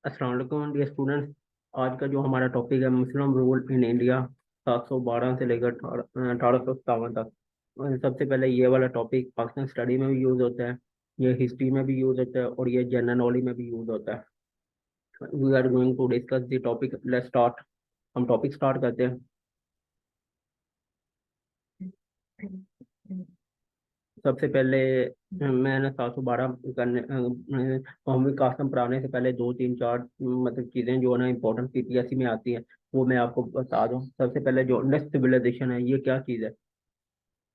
अस्सलाम वालेकुम dear students. आज का जो हमारा टॉपिक है मुस्लिम रूल इन इंडिया 712 से लेकर 1857 तक। सबसे पहले ये वाला टॉपिक पाकिस्तान स्टडी में भी यूज़ होता है, ये हिस्ट्री में भी यूज़ होता है और ये जनरल नॉलेज में भी यूज़ होता है। We are going to discuss the topic. Let's start. हम टॉपिक स्टार्ट करते हैं। सबसे पहले मैंने 712 करने कौमी कासम पढ़ाने से पहले दो तीन चार मतलब चीज़ें जो है ना इम्पोर्टेंट पीपीएससी में आती हैं, वो मैं आपको बता दूं। सबसे पहले जो इंडस सिविलाइजेशन है, ये क्या चीज़ है?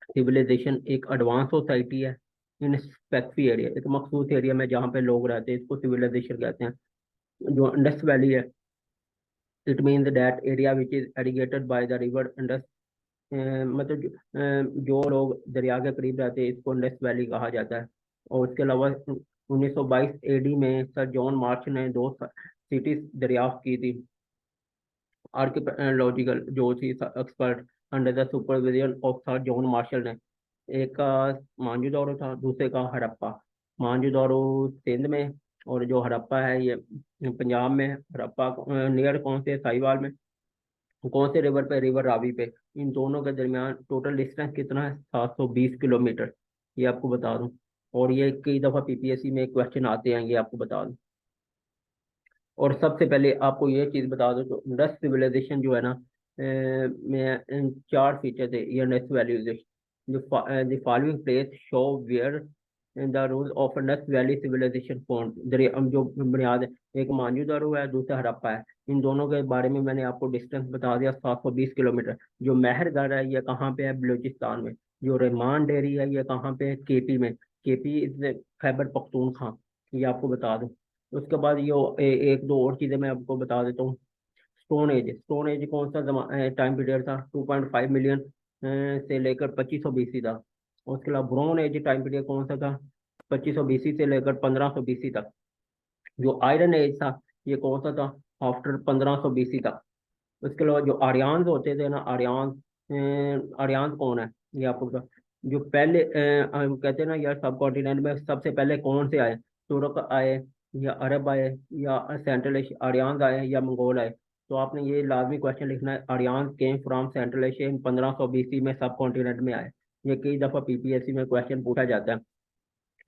सिविलाइजेशन एक एडवांस सोसाइटी है इन स्पेसिफिक एरिया, एक मखसूस एरिया में जहाँ पे लोग रहते हैं, इसको सिविलाइजेशन कहते हैं। जो इंडस वैली है, it means that area which is irrigated by the river Indus. मतलब जो लोग दरिया के करीब रहते हैं, इसको इंडस वैली कहा जाता है। और उसके अलावा 1922 एडी में सर जॉन मार्च ने दो सिटीज दरियाफ्त की थी। आर्कियोलॉजिकल जो थी expert under the supervision of sir John Marshall ने। एक का मांजूदौरो था, दूसरे का हड़प्पा। मांजूदौरो सिंध में और जो हड़प्पा है ये पंजाब में। हड़प्पा नियर कौन से साहिवाल में, कौन से रिवर पे? रिवर रावी पे। इन दोनों के दरमियान टोटल डिस्टेंस कितना है? 720 किलोमीटर। ये आपको बता दूं। और ये कई दफा पीपीएससी में क्वेश्चन आते हैं, ये आपको बता दूं। और सबसे पहले आपको ये चीज बता दूं, तो इंडस सिविलाइजेशन जो है ना, में चार फीचर थे ये इंडस वैल्यूजेशन। जो the following place show where the rule of Indus valley civilisation form. जो बुनियाद है, एक मांजूदारो है, दूसरा हड़प्पा है। इन दोनों के बारे में मैंने आपको डिस्टेंस बता दिया, 720 किलोमीटर। जो महरगढ़ है ये कहाँ पे है? बलूचिस्तान में। जो रेमान डेयरी है ये कहाँ पे है? केपी में। KP is Khyber Pakhtunkhwa. ये आपको बता दूं। उसके बाद ये एक दो और चीजें मैं आपको बता देता हूँ। स्टोन एज कौन सा टाइम पीरियड था? 2.5 मिलियन से लेकर 2500 BC था। उसके अलावा ब्रोन एज टाइम पीरियड कौन सा था? 2500 BC से लेकर 1500 BC तक। जो आयरन एज था, ये कौन सा था? आफ्टर 1500 BC तक। उसके अलावा जो आर्यान्स होते थे ना, आर्यान्स कौन है? ये आपको बता। जो पहले हम कहते हैं ना यार, सब कॉन्टिनेंट में सबसे पहले कौन से आए? तुर्क आए, या अरब आए, या सेंट्रल एशिया आर्यान्स आए, या मंगोल आए? तो आपने ये लाजमी क्वेश्चन लिखना है, Aryans came from central Asia in 1500 BC में सब कॉन्टिनेंट में आए। ये कई दफा पीपीएससी में क्वेश्चन पूछा जाता है।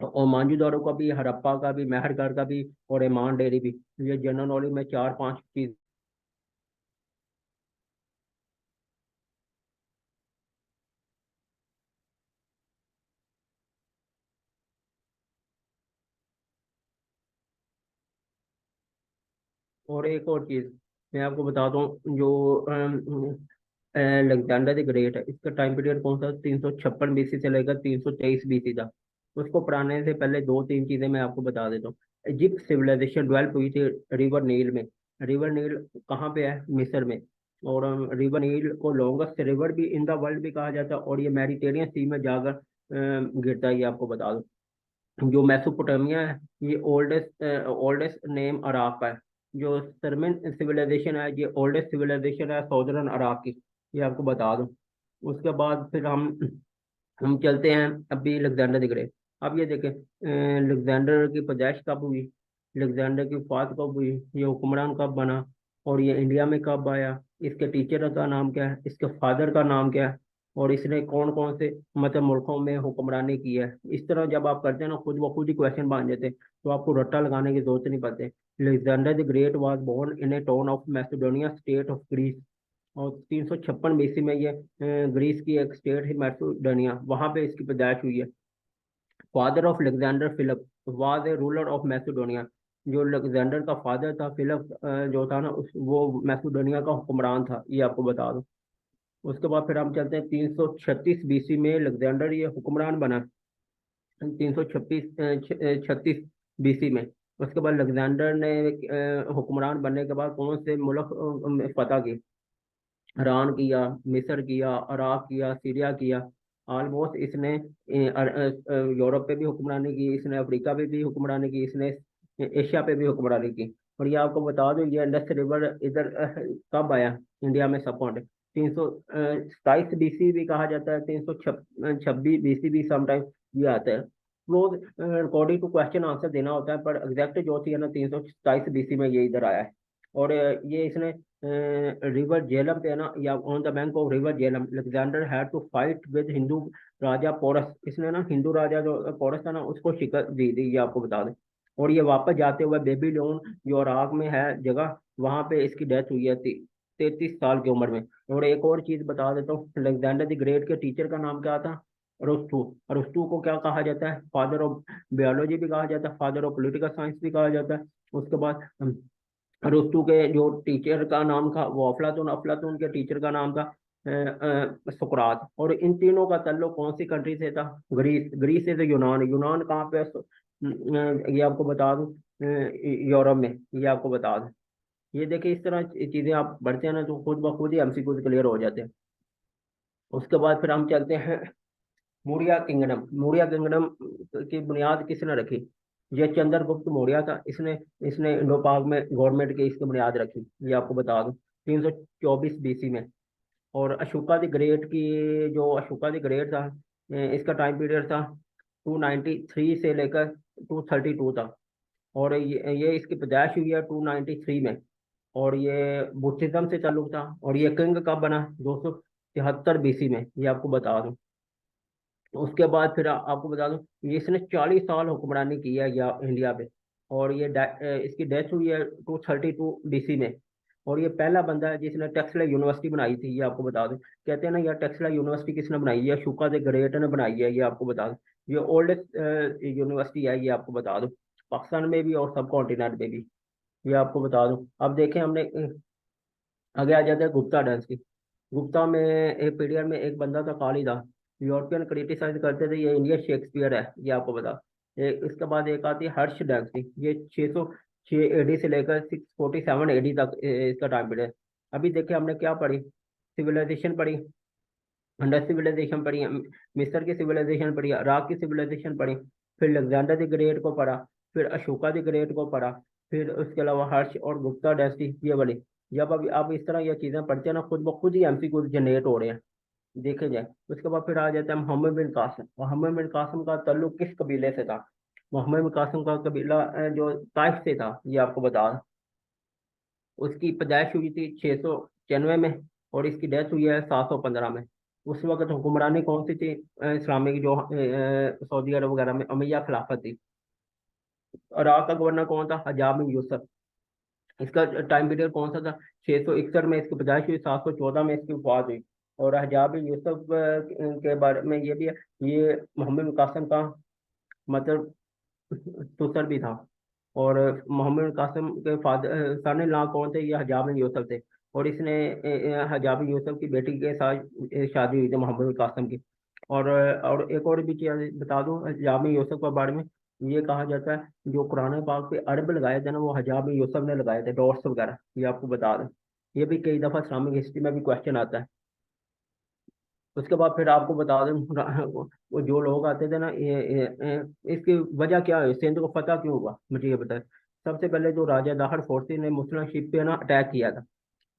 और मांझू का भी, हड़प्पा का भी, मेहरगढ़ का भी, और रेमान डेयरी भी। ये जनरल नॉलेज में चार पांच चीज। और एक और चीज मैं आपको बताता हूँ, जो अलेक्जेंडर द ग्रेट है, इसका टाइम पीरियड कौन सा? 356 BC से लेकर 323 BC था। उसको पढ़ाने से पहले दो तीन चीजें मैं आपको बता देता हूँ। इजिप्ट सिविलाइजेशन डेवलप हुई थी रिवर नील में। रिवर नील कहाँ पे है? मिस्र में। और रिवर नील को लॉन्गेस्ट रिवर भी इन द वर्ल्ड भी कहा जाता है, और ये मेडिटेरियन सी में जाकर गिरता है, ये आपको बता दूं। जो मेसोपोटामिया है, ये ओल्डेस्ट ओल्डेस्ट नेम अराक का है। जो सरमन सिविलाइजेशन है, ये ओल्डेस्ट सिविलाइजेशन है सौदर्न अराक की। ये आपको बता दूं। उसके बाद फिर हम चलते हैं अभी अलेक्जेंडर द ग्रेट। अब ये देखें, अलेक्जेंडर की पैदाइश कब हुई? अलेक्जेंडर की वफात कब हुई? ये हुक्मरान कब बना? और ये इंडिया में कब आया? इसके टीचर का नाम क्या है? इसके फादर का नाम क्या है? और इसने कौन कौन से मतलब मुल्कों में हुक्मरानी की है? इस तरह जब आप करते हैं ना, खुद ब खुद ही क्वेश्चन बन जाते हैं, तो आपको रट्टा लगाने की जरूरत नहीं पड़ती। Alexander the Great was born in a town of Macedonia, state of Greece. और 356 BC में ये ग्रीस की एक स्टेट है मैसेडोनिया, वहां पे इसकी पैदाइश हुई है। Father of Alexander Philip was a ruler of Macedonia. जो अलेक्जेंडर का फादर था फिलिप, जो था ना वो मैसेडोनिया का हुक्मरान था, ये आपको बता दूं। उसके बाद फिर हम चलते हैं 336 BC में अलेक्जेंडर ये हुक्मरान बना। 336 BC में। उसके बाद अलेक्जेंडर ने हुक्मरान बनने के बाद कौन से मुल्क फतह की? ईरान किया, मिस्र किया, इराक किया, सीरिया किया। ऑलमोस्ट इसने यूरोप पे भी हुक्मरानी की, इसने अफ्रीका पे भी हुक्मरानी की, इसने एशिया पे भी हुक्मरानी की। और ये आपको बता दो, ये इंडस रिवर इधर कब आया इंडिया में? सब पॉइंट 327 BC भी कहा जाता है, 326 BC भी समटाइम ये आता है। Close according to question answer देना होता है, पर एग्जैक्ट जो थी है ना 327 बीसी में ये इधर आया है। और ये इसने रिवर झेलम पे है ना, या on the bank of river Jhelum Alexander had to fight with Hindu raja Porus. इसने ना हिंदू राजा जो पोरस था ना उसको शिकस्त दी थी, ये आपको बता दें। और ये वापस जाते हुए बेबीलोन जो इराक में है जगह, वहां पे इसकी डेथ हुई है 33 साल की उम्र में। और एक और चीज बता देता हूँ, अलेक्जेंडर द ग्रेट के टीचर का नाम क्या था? अरस्तु। अरस्तु को क्या कहा जाता है? फादर ऑफ बायोलॉजी भी कहा जाता है, फादर ऑफ पॉलिटिकल साइंस भी कहा जाता है। उसके बाद अरस्तु के जो टीचर का नाम था वो अफलातून, अफलातून के टीचर का नाम था सुकरात। और इन तीनों का ताल्लुक कौन सी कंट्री से था? ग्रीस। ग्रीस से तो यूनान, यूनान कहाँ पे है? ये आपको बता दूं, यूरोप में, ये आपको बता दूं। ये देखिए इस तरह चीजें आप बढ़ते हैं ना तो खुद ब खुद ही एमसीक्यू क्लियर हो जाते हैं। उसके बाद फिर हम चलते हैं मौर्य किंगडम। मौर्य किंगडम की बुनियाद किसने रखी? ये चंद्रगुप्त मौर्य था। इसने इसने इंडो पाक में गवर्नमेंट की इसकी बुनियाद रखी, ये आपको बता दूं 324 बीसी में। और अशोका द ग्रेट की, जो अशोका द ग्रेट था, इसका टाइम पीरियड था 293 से लेकर 232 था। और ये इसकी पैदाइश हुई है 293 में। और ये बुद्धिज्म से ताल्लुक था। और ये किंग कब बना? 273 बीसी में, ये आपको बता दूं। उसके बाद फिर आपको बता दूं, ये इसने 40 साल हुक्मरानी की है या इंडिया पे। और ये इसकी डेथ हुई है 232 बीसी में। और ये पहला बंदा है जिसने टेक्सला यूनिवर्सिटी बनाई थी, ये आपको बता दूं। कहते हैं ना यार टेक्सला यूनिवर्सिटी किसने बनाई है? शुका द ग्रेट ने बनाई है, ये आपको बता दूं। ये ओल्डेस्ट यूनिवर्सिटी है, ये आपको बता दूं, पाकिस्तान में भी और सब कॉन्टिनेंट में भी, ये आपको बता दूं। अब देखें हमने आगे आ जाते हैं गुप्ता डांस की। गुप्ता में एक पीरियड में एक बंदा था कालिदास। यूरोपियन क्रिटिसाइज करते थे ये इंडिया शेक्सपियर है, ये आपको बता। इसके बाद एक आती है हर्ष डैक्सी। ये 606 एडी से लेकर 647 एडी तक इसका टाइम पीरियड। अभी देखिए हमने क्या पढ़ी? सिविलाइजेशन पढ़ी, अंडर सिविलाइजेशन पढ़ी, मिस्र की सिविलाइजेशन पढ़ी, इराक की सिविलाइजेशन पढ़ी, फिर अलेक्जेंडर द ग्रेट को पढ़ा, फिर अशोका द ग्रेट को पढ़ा, फिर उसके अलावा हर्ष और गुप्ता डायनेस्टी ये वाली। जब अभी आप इस तरह ये चीजें पढ़ते हैं ना खुद ब खुद ही एमसीक्यू जनरेट हो रहे हैं, देखे जाए। उसके बाद फिर आ जाता है मोहम्मद बिन कासिम। मोहम्मद बिन कासिम का ताल्लुक किस कबीले से था? मोहम्मद बिन कासिम का कबीला जो ताइफ से था, ये आपको बता। उसकी पैदाइश हुई थी 696 में। और इसकी डेथ हुई है 715 में। उस वक्त हुक्मरानी कौन सी थी इस्लामिक, जो सऊदी अरब वगैरह में उमैया खिलाफत थी। इराक का गवर्नर कौन था? हज्जाज बिन यूसुफ। इसका टाइम पीरियड कौन सा था? 661 में इसकी पैदाइश हुई, 714 में इसकी वफात हुई। और हज्जाज बिन यूसुफ के बारे में ये भी है, ये मोहम्मद बिन कासिम का मतलब सुसर भी था। और मोहम्मद कासिम के फादर सन इन लॉ कौन थे? ये हज्जाज बिन यूसुफ थे। और इसने हज्जाज बिन यूसुफ की बेटी के साथ शादी हुई थी मोहम्मद बिन कासिम की। और एक और भी चीज बता दूं हज्जाज बिन यूसुफ के बारे में। ये कहा जाता है जो कुरान पाक पे अरब लगाए थे ना वो हज्जाज बिन यूसुफ ने लगाए थे, डॉट्स वगैरह, ये आपको बता दें। ये भी कई दफा इस्लामिक हिस्ट्री में भी क्वेश्चन आता है। उसके बाद फिर आपको बता दें वो जो लोग आते थे ना इसकी वजह क्या है, सिंध को फतह क्यों हुआ, मुझे ये बताएं। सबसे पहले जो राजा दाहर फोर्सी ने मुस्लिम शिप पे ना अटैक किया था।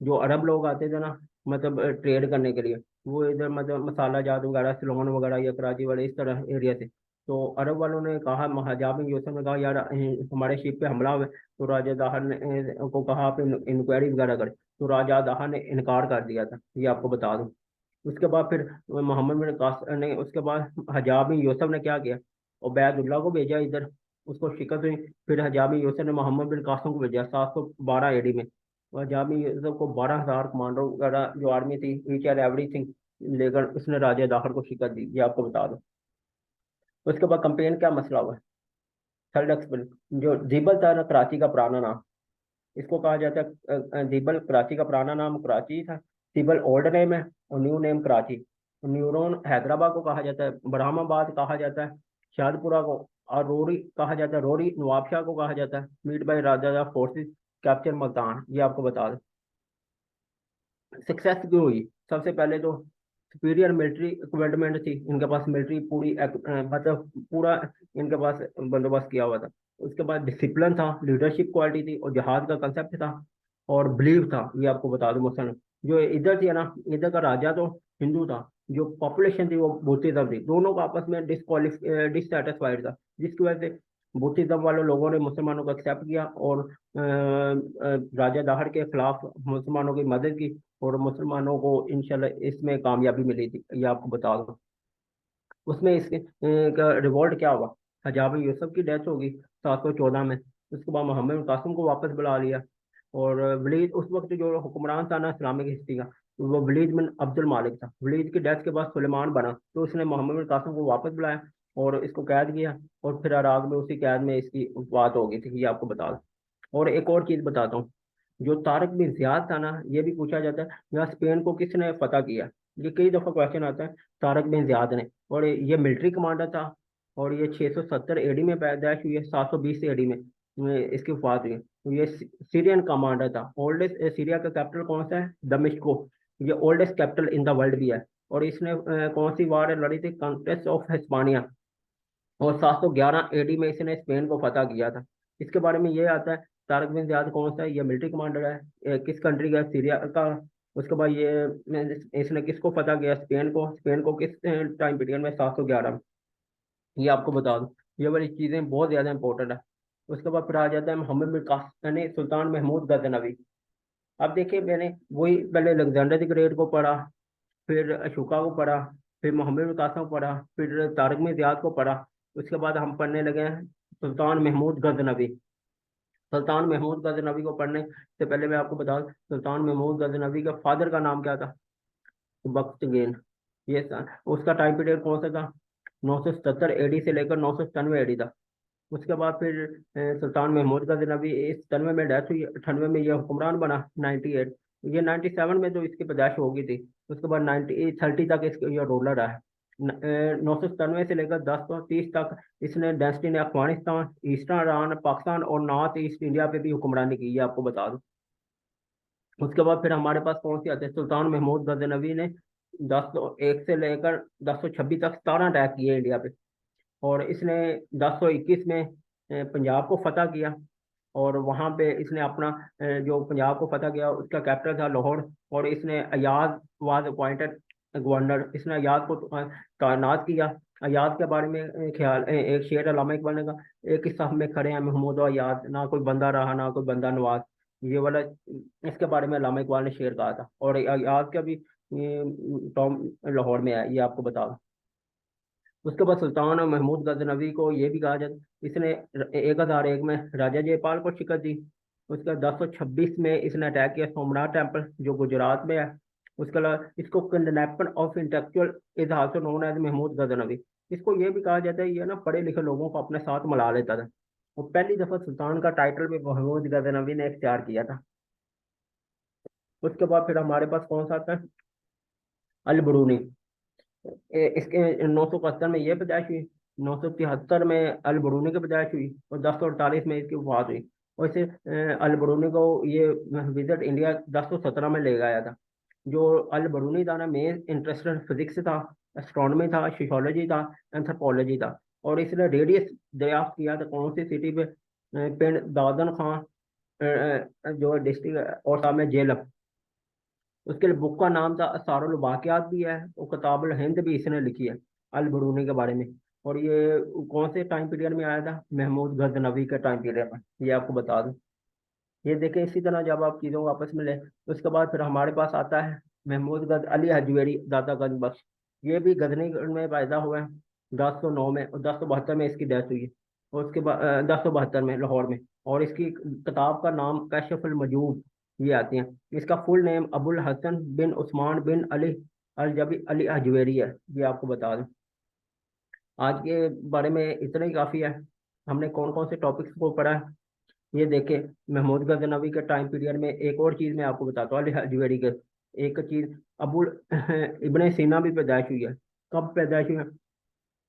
जो अरब लोग आते थे ना, मतलब ट्रेड करने के लिए, वो इधर मतलब मसाला जात वगैरह सिलोन वगैरह या कराची वाले इस तरह एरिया से। तो अरब वालों ने कहा, हज्जाज बिन यूसुफ ने कहा यार हमारे शिप पे हमला हुआ है। तो राजा दाहर ने को कहा आप इंक्वायरी वगैरह कर। तो राजा दाहर ने इनकार कर दिया था, ये आपको बता दूं। उसके बाद फिर मोहम्मद बिन कासिम ने, उसके बाद हज्जाज बिन यूसुफ ने क्या किया? उबैदुल्लाह को भेजा इधर, उसको शिकस्त हुई। फिर हज्जाज बिन यूसुफ ने मोहम्मद बिन कासिम को भेजा 712 एडी में। और हज्जाज बिन यूसुफ को 12,000 कमांडो वगैरह जो आर्मी थी, ईच एंड एवरीथिंग लेकर उसने राजा दाखर को शिकस्त दी, ये आपको बता दो। उसके बाद कंपेन क्या मसला हुआ? थर्ड एक्सपेल जो जीबल था ना, कराची का पुराना नाम, इसको कहा जाता है दीबल। कराची का पुराना नाम कराची था, दीबल ओल्ड नेम है और new name Karachi. Neuron Hyderabad को कहा जाता है, बरहमाबाद कहा जाता है, शाहजपुरा को, और रोरी कहा जाता है, रोरी नवाबशाह को कहा जाता है। Meet by raja forces capture Multan, ये आपको बता दें। सक्सेस क्यों हुई? सबसे पहले तो सुपीरियर मिलिट्री इक्विपमेंट थी इनके पास, मिलिट्री पूरी मतलब पूरा इनके पास बंदोबस्त किया हुआ था। उसके बाद डिसिप्लिन था, लीडरशिप क्वालिटी थी, और जहाज का कंसेप्ट था, और बिलीव था, ये आपको बता दूं मुसलमान। जो इधर थी ना, इधर का राजा तो हिंदू था, जो पॉपुलेशन थी वो बुद्धिज्म थी, दोनों का आपस में डिससेटिस्फाइड था, जिसकी वजह से बुद्धिज्म वाले लोगों ने मुसलमानों को एक्सेप्ट किया और राजा दाहड़ के खिलाफ मुसलमानों की मदद की, और मुसलमानों को इंशाल्लाह इसमें कामयाबी मिली थी, ये आपको बता दूं। उसमें इसके रिवॉल्ट क्या हुआ, हजाब यूसुफ की डेथ होगी 714 में। उसके बाद मोहम्मद बिन कासिम को वापस बुला लिया, और वलीद उस वक्त जो हुक्मरान था ना इस्लामिक हिस्ट्री का, वो वलीद बिन अब्दुल मालिक था। वलीद की डेथ के बाद सुलेमान बना, तो उसने मोहम्मद बिन कासिम को वापस बुलाया और इसको कैद किया, और फिर अराग में उसी कैद में इसकी वफात हो गई थी, ये आपको बता दूं। और एक और चीज़ बताता हूँ, जो तारिक बिन जियाद था ना, ये भी पूछा जाता है यहाँ स्पेन को किसने फतह किया, ये कई दफा क्वेश्चन आता है। तारिक बिन जियाद ने, और ये मिलिट्री कमांडर था, और ये 670 एडी में पैदाइश हुई है, 720 एडी में इसकी वफात हुई है। तो ये सीरियन कमांडर था। ओल्डेस्ट सीरिया का कैपिटल कौन सा है, दमिश्को। ये oldest capital in the world भी है। और इसने कौन सी वार लड़ी थी, कॉन्क्वेस्ट ऑफ हिस्पानिया, और 711 एडी में इसने स्पेन को फतह किया था। इसके बारे में ये आता है, तारिक बिन ज़ियाद कौन सा है, ये मिलिट्री कमांडर है, किस कंट्री का, सीरिया का। उसके बाद ये इसने किसको फतह किया, स्पेन को किस टाइम पीरियड में, 711 में, ये आपको बता दूं। ये वाली चीज़ें बहुत ज़्यादा इंपॉर्टेंट है। उसके बाद फिर आ जाता है मोहम्मद बिन कासिम यानी सुल्तान महमूद गजनवी। अब देखिए, मैंने वही पहले अलेक्जेंडर द ग्रेट को पढ़ा, फिर अशोका को पढ़ा, फिर मोहम्मद बिन कासिम को पढ़ा, फिर तारिक बिन ज़ियाद को पढ़ा। उसके बाद हम पढ़ने लगे हैं सुल्तान महमूद गजनवी। सुल्तान महमूद गजनवी को पढ़ने से पहले मैं आपको बता दूं, सुल्तान महमूद गजनवी का फादर का नाम क्या था, बख्तगेन। उसका टाइम पीरियड कौन सा था, 977 एडी से लेकर 997 एडी तक। उसके बाद फिर सुल्तान महमूद गजनवी इस 97 में डेथ हुई, 98 में यह हुक्मरान बना, 98। ये 97 में जो इसकी पैदाइश हो गई थी, उसके बाद 1930 तक इसके ये रूलर रहा है। 997 से लेकर 1030 तक इसने डेंसिटी ने अफगानिस्तान, ईस्टर्न ईरान, पाकिस्तान और नॉर्थ ईस्ट इंडिया पे भी हुक्मरानी की, ये आपको बता दूं। उसके बाद फिर हमारे पास कौन सी आते हैं, सुल्तान महमूद गजनवी ने 1001 से लेकर 1026 तक 17 अटैक किए इंडिया पे। और इसने 1021 में पंजाब को फतह किया, और वहाँ पे इसने अपना जो पंजाब को फतह किया उसका कैपिटल था लाहौर। और इसने अयाज वाज अपॉइंटेड गवर्नर, इसने अयाज को तैनात किया। अयाज के बारे में एक शेर अल्लामा इकबाल ने कहा, एक ही साहब में खड़े हैं महमूद और अयाज, ना कोई बंदा रहा ना कोई बंदा नवाज। ये वाला इसके बारे में अल्लामा इकबाल ने शेर कहा था। और अयाज का भी टॉम लाहौर में है, ये आपको बता दूं। उसके बाद सुल्तान महमूद गजनवी को ये भी कहा जाता, इसने 1001 में राजा जयपाल को शिकस्त दी। उसके बाद 1026 में इसने अटैक किया सोमनाथ टेम्पल जो गुजरात में है। उसके अलावा इसको kidnapper of intellectual is also known as Mahmud Ghaznavi. इसको ये भी कहा जाता है, ये ना पढ़े लिखे लोगों को अपने साथ मिला लेता था। और पहली दफा सुल्तान का टाइटल भी महमूद गजनवी ने इख्तियार किया था। उसके बाद फिर हमारे पास कौन सा आता है, अल बरूनी। इसके 971 में ये पैदाइश हुई, 973 में अल बरूनी की पैदाइश हुई, और 1048 में इसकी वफात हुई। और इसे अल बरूनी को ये विजिट इंडिया 1017 में ले गया था। जो अल बरूनी था ना, मेन इंटरेस्टेड फिजिक्स था, एस्ट्रोनॉमी था, सोशियोलॉजी था, एंथ्रोपोलॉजी था। और इसने रेडियस दरियाफ्त किया था कौन सी सिटी पे, पिंड दादन खां, जो डिस्ट्रिक्ट, और सामने जेलम। उसके लिए बुक का नाम था असारुल वाक़ियात भी है, और किताबुल हिंद भी इसने लिखी है अल बरूनी के बारे में। और ये कौन से टाइम पीरियड में आया था, महमूद गजनवी के टाइम पीरियड में, ये आपको बता दूं। ये देखें, इसी तरह जब आप चीज़ों को आपस में ले, तो उसके बाद फिर हमारे पास आता है महमूद गज अली हजवेरी दाता गंज बख्श। ये भी गजनी में पैदा हुआ है 1009 में, और 1072 में इसकी डेथ हुई है। और उसके बाद 1072 में लाहौर में। और इसकी किताब का नाम कशफुल मजूब, ये आती हैं। इसका फुल नेम अबुल हसन बिन उस्मान बिन अली अल जबी अली हजवेरी है, ये आपको बता दूं। आज के बारे में इतना ही काफ़ी है। हमने कौन कौन से टॉपिक्स को पढ़ा है, ये देखे। महमूद गजनवी के टाइम पीरियड में एक और चीज़ मैं आपको बताता हूँ, अली हजवेरी के एक चीज़, अबुल इब्ने सीना भी पैदाइश हुई है। कब पैदाइश हुई है,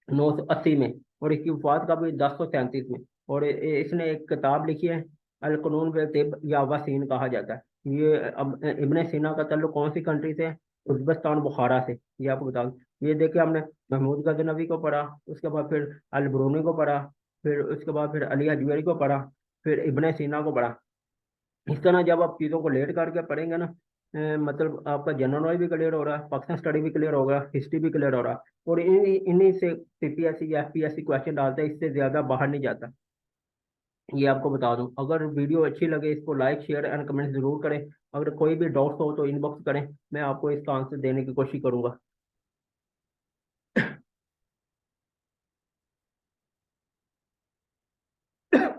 980 में। और इसकी वफात कब हुई, 1037 में। और इसने एक किताब लिखी है अल क़ुनून व तिब, या वसीन कहा जाता है। ये अब इब्ने सीना का ताल्लुक कौन सी कंट्री से है, उज़्बेकिस्तान बुखारा से, ये आपको बता दूं। ये देखिए, हमने महमूद गजनवी को पढ़ा, उसके बाद फिर अल बरूनी को पढ़ा, फिर उसके बाद फिर अली हजवेरी को पढ़ा, फिर इब्ने सीना को पढ़ा। इस तरह जब आप चीज़ों को लेट करके पढ़ेंगे ना, मतलब आपका जनरल नॉलेज भी क्लियर हो रहा है, पाकिस्तान स्टडी भी क्लियर होगा, हिस्ट्री भी क्लियर हो रहा है। और इन्हीं से सीपीएससी या एफपीएससी क्वेश्चन डालते हैं, इससे ज्यादा बाहर नहीं जाता। ये आपको बता दूं। अगर वीडियो अच्छी लगे इसको लाइक शेयर एंड कमेंट जरूर करें। अगर कोई भी डाउट्स हो तो इनबॉक्स करें, मैं आपको इसका आंसर देने की कोशिश करूंगा।